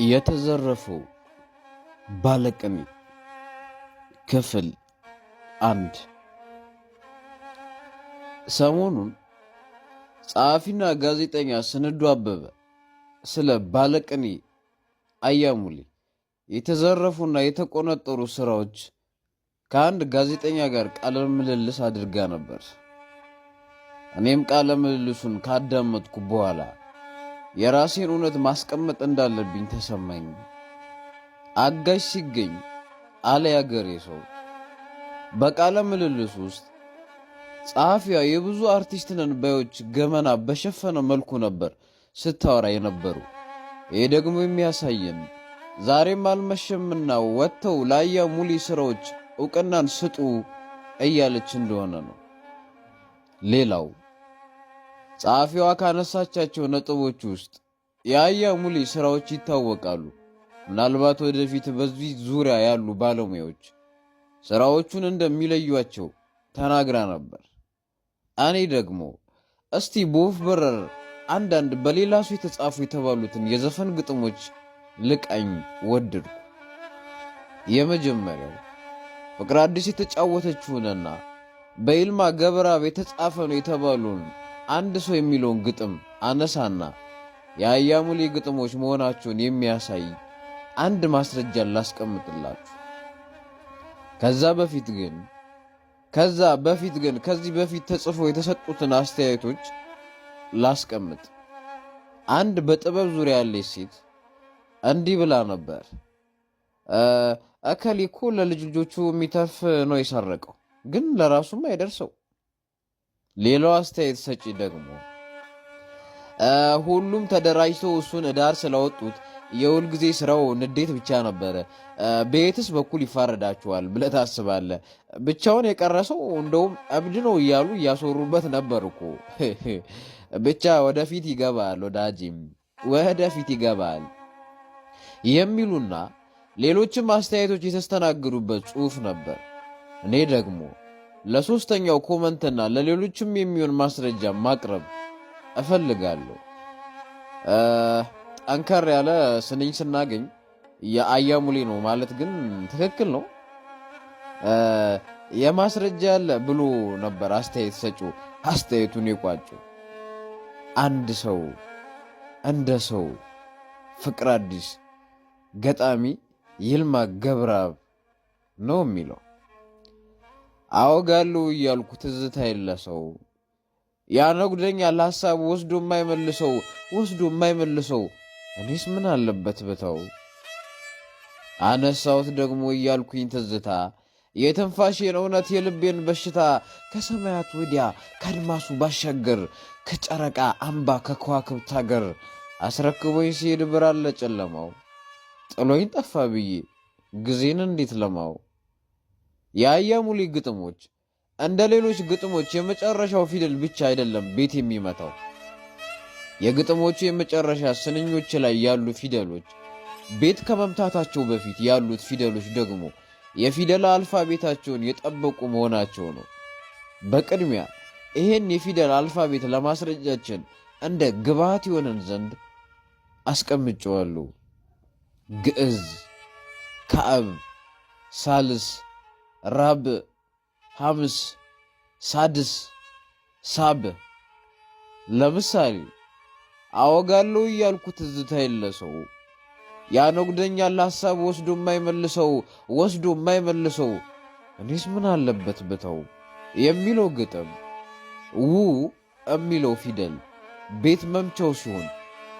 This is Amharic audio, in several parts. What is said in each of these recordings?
የተዘረፈው ባለቅኔ ክፍል 1። ሰሞኑን ጸሐፊና ጋዜጠኛ ስንዱ አበበ ስለ ባለቅኔ አያሙሌ የተዘረፉና የተቆነጠሩ ስራዎች ከአንድ ጋዜጠኛ ጋር ቃለ ምልልስ አድርጋ ነበር። እኔም ቃለ ምልልሱን ካዳመጥኩ በኋላ የራሴን እውነት ማስቀመጥ እንዳለብኝ ተሰማኝ። አጋዥ ሲገኝ አለ ያገሬ ሰው። በቃለ ምልልስ ውስጥ ጸሐፊዋ የብዙ አርቲስት ነን ባዮች ገመና በሸፈነ መልኩ ነበር ስታወራ የነበሩ። ይህ ደግሞ የሚያሳየን ዛሬም አልመሸምና ወጥተው ለአያሙሌ ስራዎች ዕውቅናን ስጡ እያለች እንደሆነ ነው። ሌላው ጸሐፊዋ ካነሳቻቸው ነጥቦች ውስጥ የአያሙሌ ስራዎች ይታወቃሉ። ምናልባት ወደፊት በዚህ ዙሪያ ያሉ ባለሙያዎች ስራዎቹን እንደሚለዩቸው ተናግራ ነበር። እኔ ደግሞ እስቲ በወፍ በረር አንዳንድ በሌላ ሰው የተጻፉ የተባሉትን የዘፈን ግጥሞች ልቃኝ ወደድኩ። የመጀመሪያው ፍቅር አዲስ የተጫወተችውንና በይልማ ገብረአብ የተጻፈ ነው የተባሉን አንድ ሰው የሚለውን ግጥም አነሳና የአያሙሌ ግጥሞች መሆናቸውን የሚያሳይ አንድ ማስረጃ ላስቀምጥላችሁ። ከዛ በፊት ግን ከዚህ በፊት ተጽፎ የተሰጡትን አስተያየቶች ላስቀምጥ። አንድ በጥበብ ዙሪያ ያለች ሴት እንዲህ ብላ ነበር። እከሌ እኮ ለልጅ ልጆቹ የሚተርፍ ነው የሰረቀው፣ ግን ለራሱም አይደርሰው። ሌላው አስተያየት ሰጪ ደግሞ ሁሉም ተደራጅተው እሱን ዳር ስላወጡት የሁል ጊዜ ስራው ንዴት ብቻ ነበረ። በየትስ በኩል ይፋረዳቸዋል ብለህ ታስባለህ? ብቻውን የቀረሰው እንደውም እብድ ነው እያሉ እያስወሩበት ነበር እኮ። ብቻ ወደፊት ይገባል ወዳጅም፣ ወደፊት ይገባል የሚሉና ሌሎችም አስተያየቶች የተስተናገዱበት ጽሑፍ ነበር። እኔ ደግሞ ለሶስተኛው ኮመንትና ለሌሎችም የሚሆን ማስረጃ ማቅረብ እፈልጋለሁ። ጠንከር ያለ ስንኝ ስናገኝ የአያሙሌ ነው ማለት ግን ትክክል ነው። የማስረጃ ያለ ብሎ ነበር አስተያየት ሰጪው አስተያየቱን የቋጨው። አንድ ሰው እንደ ሰው ፍቅር አዲስ ገጣሚ ይልማ ገብረአብ ነው የሚለው። አወጋለሁ እያልኩ ትዝታ የለሰው ያነጉደኛ ለሐሳብ ወስዶ የማይመልሰው እኔስ ምን አለበት ብተው። አነሳሁት ደግሞ እያልኩኝ ትዝታ የትንፋሼን እውነት የልቤን በሽታ ከሰማያት ወዲያ ከአድማሱ ባሻገር ከጨረቃ አምባ ከከዋክብት አገር አስረክቦኝ ሲሄድ ብራለ ጨለማው ጥሎኝ ጠፋ ብዬ ጊዜን እንዴት ለማው። የአያሙሌ ግጥሞች እንደ ሌሎች ግጥሞች የመጨረሻው ፊደል ብቻ አይደለም ቤት የሚመታው። የግጥሞቹ የመጨረሻ ስንኞች ላይ ያሉ ፊደሎች ቤት ከመምታታቸው በፊት ያሉት ፊደሎች ደግሞ የፊደል አልፋቤታቸውን የጠበቁ መሆናቸው ነው። በቅድሚያ ይሄን የፊደል አልፋቤት ለማስረጃችን እንደ ግብዓት ይሆነን ዘንድ አስቀምጨዋለሁ። ግዕዝ፣ ካዕብ፣ ሳልስ፣ ራብዕ፣ ሐምስ፣ ሳድስ፣ ሳብዕ። ለምሳሌ አወጋለሁ እያልኩ ትዝታ የለሰው ያነጉደኛል ለሐሳብ ወስዶ የማይመልሰው እኔስ ምን አለበት ብተው የሚለው ግጥም ው የሚለው ፊደል ቤት መምቻው ሲሆን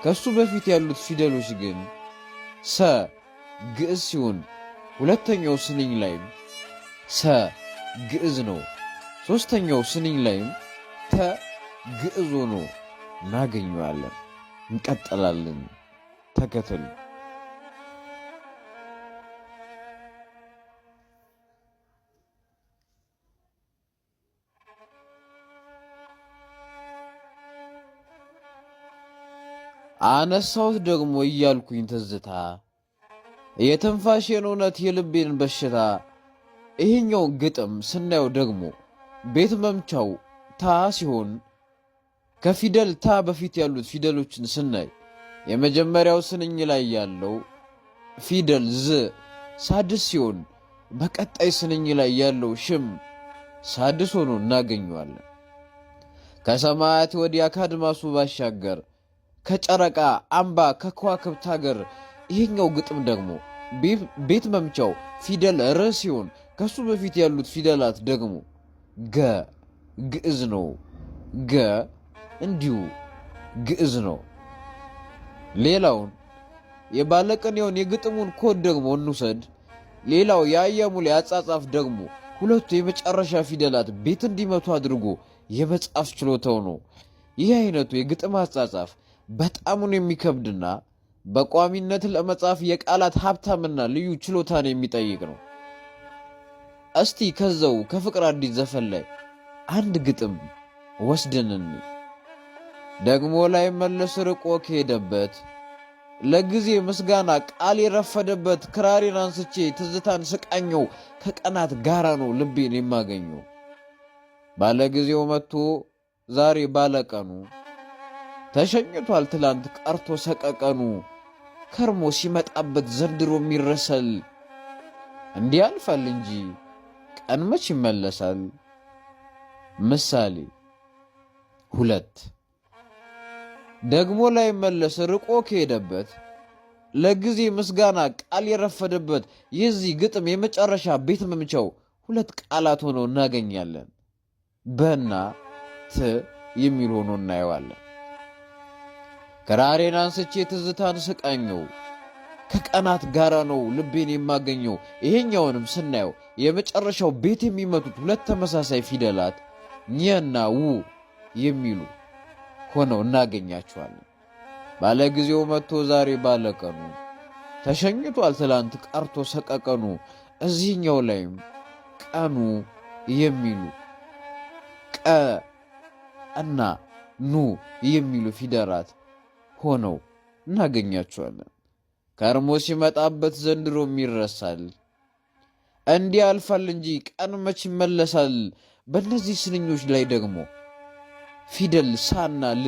ከሱ በፊት ያሉት ፊደሎች ግን ሰ ግዕዝ ሲሆን ሁለተኛው ስንኝ ላይም ሰ ግዕዝ ነው። ሶስተኛው ስንኝ ላይም ተ ግዕዝ ሆኖ እናገኘዋለን። እንቀጥላለን። ተከተሉ። አነሳሁት ደግሞ እያልኩኝ ትዝታ የትንፋሼን እውነት የልቤን በሽታ። ይሄኛው ግጥም ስናየው ደግሞ ቤት መምቻው ታ ሲሆን ከፊደል ታ በፊት ያሉት ፊደሎችን ስናይ የመጀመሪያው ስንኝ ላይ ያለው ፊደል ዝ ሳድስ ሲሆን በቀጣይ ስንኝ ላይ ያለው ሽም ሳድስ ሆኖ እናገኘዋለን። ከሰማያት ወዲያ ከአድማሱ ባሻገር ከጨረቃ አምባ ከከዋክብት ሀገር። ይሄኛው ግጥም ደግሞ ቤት መምቻው ፊደል ር ሲሆን ከሱ በፊት ያሉት ፊደላት ደግሞ ገ ግዕዝ ነው። ገ እንዲሁ ግዕዝ ነው። ሌላውን የባለቅኔውን የግጥሙን ኮድ ደግሞ እንውሰድ። ሌላው የአያሙሌ አጻጻፍ ደግሞ ሁለቱ የመጨረሻ ፊደላት ቤት እንዲመቱ አድርጎ የመጻፍ ችሎታው ነው። ይህ አይነቱ የግጥም አጻጻፍ በጣሙን የሚከብድና በቋሚነት ለመጻፍ የቃላት ሀብታምና ልዩ ችሎታን የሚጠይቅ ነው። እስቲ ከዛው ከፍቅር አዲስ ዘፈን ላይ አንድ ግጥም ወስደን ደግሞ ላይ መለስ ርቆ ከሄደበት ለጊዜ ምስጋና ቃል የረፈደበት ክራሬን አንስቼ ትዝታን ስቃኘው ከቀናት ጋራ ነው ልቤን የማገኘው። ባለጊዜው መጥቶ ዛሬ ባለቀኑ ተሸኝቷል ትላንት ቀርቶ ሰቀቀኑ ከርሞ ሲመጣበት ዘንድሮ የሚረሰል እንዲህ ያልፋል እንጂ ቀን መች ይመለሳል። ምሳሌ 2 ደግሞ ላይ መለስ ርቆ ከሄደበት ለጊዜ ምስጋና ቃል የረፈደበት የዚህ ግጥም የመጨረሻ ቤት መምቻው ሁለት ቃላት ሆነው እናገኛለን። በና ት የሚል ሆኖ እናየዋለን። ክራሬን አንስቼ ትዝታን ስቃኘው ከቀናት ጋራ ነው ልቤን የማገኘው። ይሄኛውንም ስናየው የመጨረሻው ቤት የሚመቱት ሁለት ተመሳሳይ ፊደላት ኘና ው የሚሉ ሆነው እናገኛቸዋለን። ባለጊዜው መጥቶ ዛሬ ባለቀኑ ተሸኝቷል ትላንት ቀርቶ ሰቀቀኑ። እዚህኛው ላይም ቀኑ የሚሉ ቀ እና ኑ የሚሉ ፊደላት ሆነው እናገኛቸዋለን። ከርሞ ሲመጣበት ዘንድሮም ይረሳል። እንዲህ ያልፋል እንጂ ቀን መች ይመለሳል። በእነዚህ ስንኞች ላይ ደግሞ ፊደል ሳና ል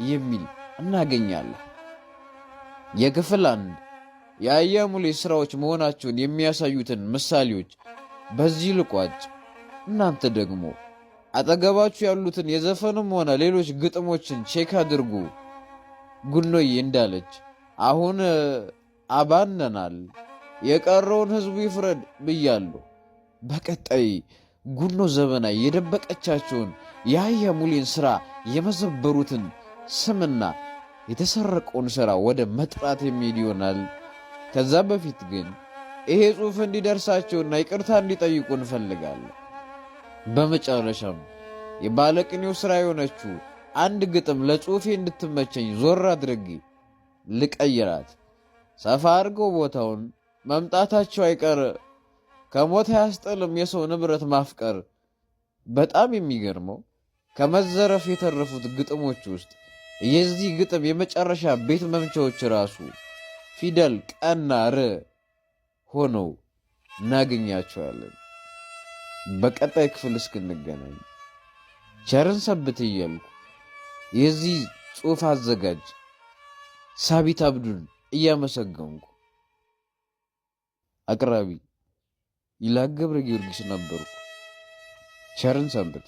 የሚል እናገኛለን። የክፍል 1 የአያሙሌ ስራዎች መሆናቸውን የሚያሳዩትን ምሳሌዎች በዚህ ልቋጭ። እናንተ ደግሞ አጠገባችሁ ያሉትን የዘፈንም ሆነ ሌሎች ግጥሞችን ቼክ አድርጉ። ጉኖዬ እንዳለች አሁን አባነናል፣ የቀረውን ህዝቡ ይፍረድ ብያለሁ። በቀጣይ ጉኖ ዘበናይ የደበቀቻቸውን የአያሙሌን ሥራ የመዘበሩትን ስምና የተሰረቀውን ሥራ ወደ መጥራት የሚሄድ ይሆናል። ከዛ በፊት ግን ይሄ ጽሑፍ እንዲደርሳቸውና ይቅርታ እንዲጠይቁ እንፈልጋለን። በመጨረሻም የባለቅኔው ሥራ የሆነችው አንድ ግጥም ለጽሑፌ እንድትመቸኝ ዞር አድርጌ ልቀይራት። ሰፋ አድርገው ቦታውን መምጣታቸው አይቀር ከሞት አያስጥልም የሰው ንብረት ማፍቀር። በጣም የሚገርመው ከመዘረፍ የተረፉት ግጥሞች ውስጥ የዚህ ግጥም የመጨረሻ ቤት መምቻዎች ራሱ ፊደል ቀና ር ሆነው እናገኛቸዋለን። በቀጣይ ክፍል እስክንገናኝ ቸርን ሰንብት እያልኩ የዚህ ጽሑፍ አዘጋጅ ሳቢት አብዱን እያመሰገንኩ አቅራቢ ይልሃ ገብረ ጊዮርጊስ ነበርኩ። ቸርን ሰንብት።